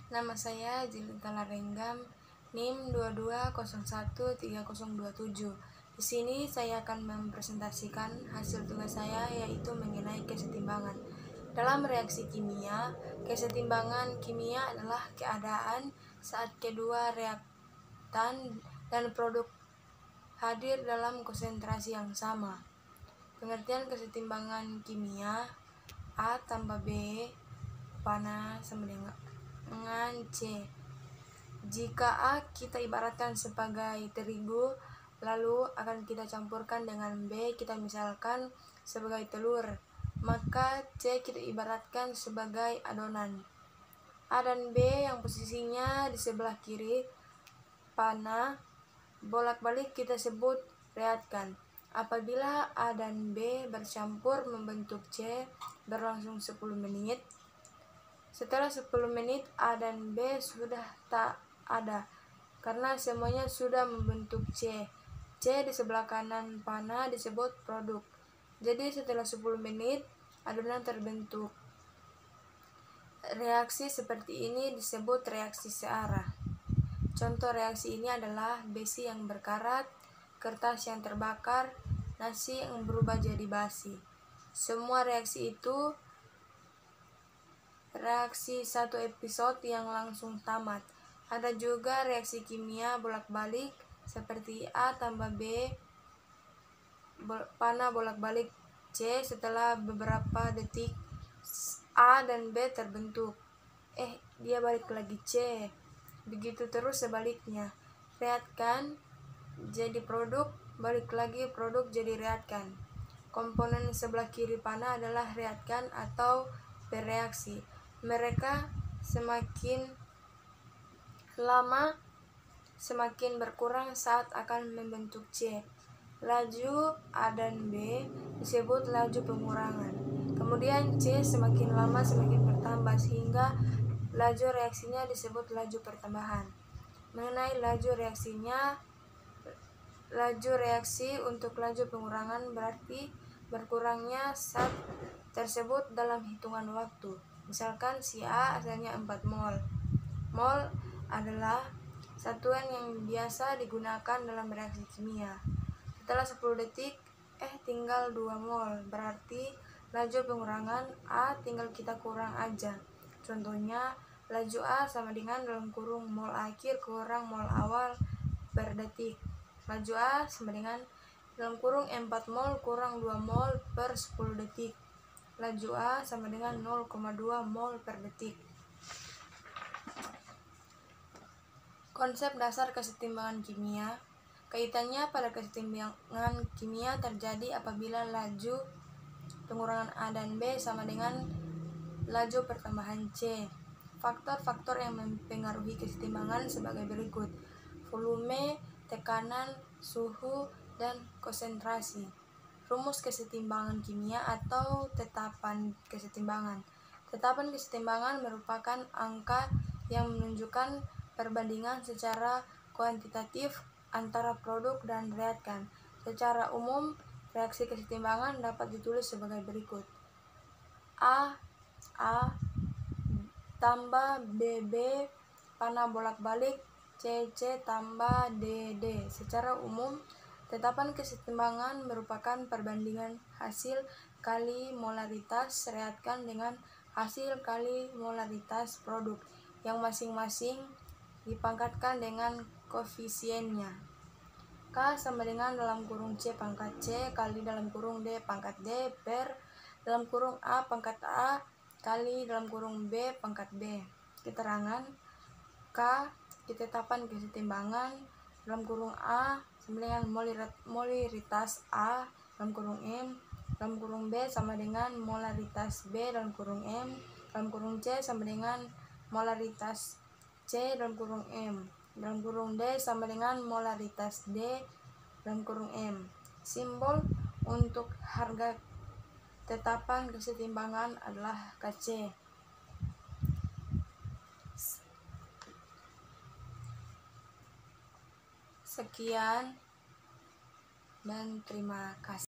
Nama saya Jelita Larenggam, NIM 22013027. Di sini saya akan mempresentasikan hasil tugas saya, yaitu mengenai kesetimbangan. Dalam reaksi kimia, kesetimbangan kimia adalah keadaan saat kedua reaktan dan produk hadir dalam konsentrasi yang sama. Pengertian kesetimbangan kimia: A tambah B panah sama dengan C. Jika A kita ibaratkan sebagai terigu, lalu akan kita campurkan dengan B kita misalkan sebagai telur, maka C kita ibaratkan sebagai adonan. A dan B yang posisinya di sebelah kiri panah bolak-balik kita sebut reaktan. Apabila A dan B bercampur membentuk C, berlangsung 10 menit. Setelah 10 menit A dan B sudah tak ada karena semuanya sudah membentuk C. C di sebelah kanan panah disebut produk. Jadi setelah 10 menit adonan terbentuk. Reaksi seperti ini disebut reaksi searah. Contoh reaksi ini adalah besi yang berkarat, kertas yang terbakar, nasi yang berubah jadi basi. Semua reaksi itu reaksi satu episode yang langsung tamat. Ada juga reaksi kimia bolak-balik seperti A tambah B panah bolak-balik C. Setelah beberapa detik A dan B terbentuk, dia balik lagi C. Begitu terus sebaliknya. Reaktan jadi produk, balik lagi produk jadi reaktan. Komponen sebelah kiri panah adalah reaktan atau bereaksi. Mereka semakin lama semakin berkurang saat akan membentuk C. Laju A dan B disebut laju pengurangan. Kemudian C semakin lama semakin bertambah sehingga laju reaksinya disebut laju pertambahan. Mengenai laju reaksinya, laju reaksi untuk laju pengurangan berarti berkurangnya zat tersebut dalam hitungan waktu. Misalkan si A asalnya 4 mol. Mol adalah satuan yang biasa digunakan dalam reaksi kimia. Setelah 10 detik, tinggal 2 mol. Berarti laju pengurangan A tinggal kita kurang aja. Contohnya, laju A sama dengan dalam kurung mol akhir kurang mol awal per detik. Laju A sama dengan dalam kurung 4 mol kurang 2 mol per 10 detik. Laju A sama dengan 0,2 mol per detik. Konsep dasar kesetimbangan kimia. Kaitannya pada kesetimbangan kimia terjadi apabila laju pengurangan A dan B sama dengan laju pertambahan C. Faktor-faktor yang mempengaruhi kesetimbangan sebagai berikut: volume, tekanan, suhu, dan konsentrasi. Rumus kesetimbangan kimia atau tetapan kesetimbangan. Tetapan kesetimbangan merupakan angka yang menunjukkan perbandingan secara kuantitatif antara produk dan reaktan. Secara umum, reaksi kesetimbangan dapat ditulis sebagai berikut: A tambah BB panah bolak-balik CC tambah DD. Secara umum, tetapan kesetimbangan merupakan perbandingan hasil kali molaritas reaktan dengan hasil kali molaritas produk yang masing-masing dipangkatkan dengan koefisiennya. K sama dengan dalam kurung C pangkat C kali dalam kurung D pangkat D per dalam kurung A pangkat A kali dalam kurung B pangkat B. Keterangan K ketetapan kesetimbangan dalam kurung A sama dengan molaritas A dalam kurung M dalam kurung B sama dengan molaritas B dalam kurung M dalam kurung C sama dengan molaritas C dalam kurung M dalam kurung D sama dengan molaritas D dalam kurung M. Simbol untuk harga tetapan kesetimbangan adalah Kc. Sekian dan terima kasih.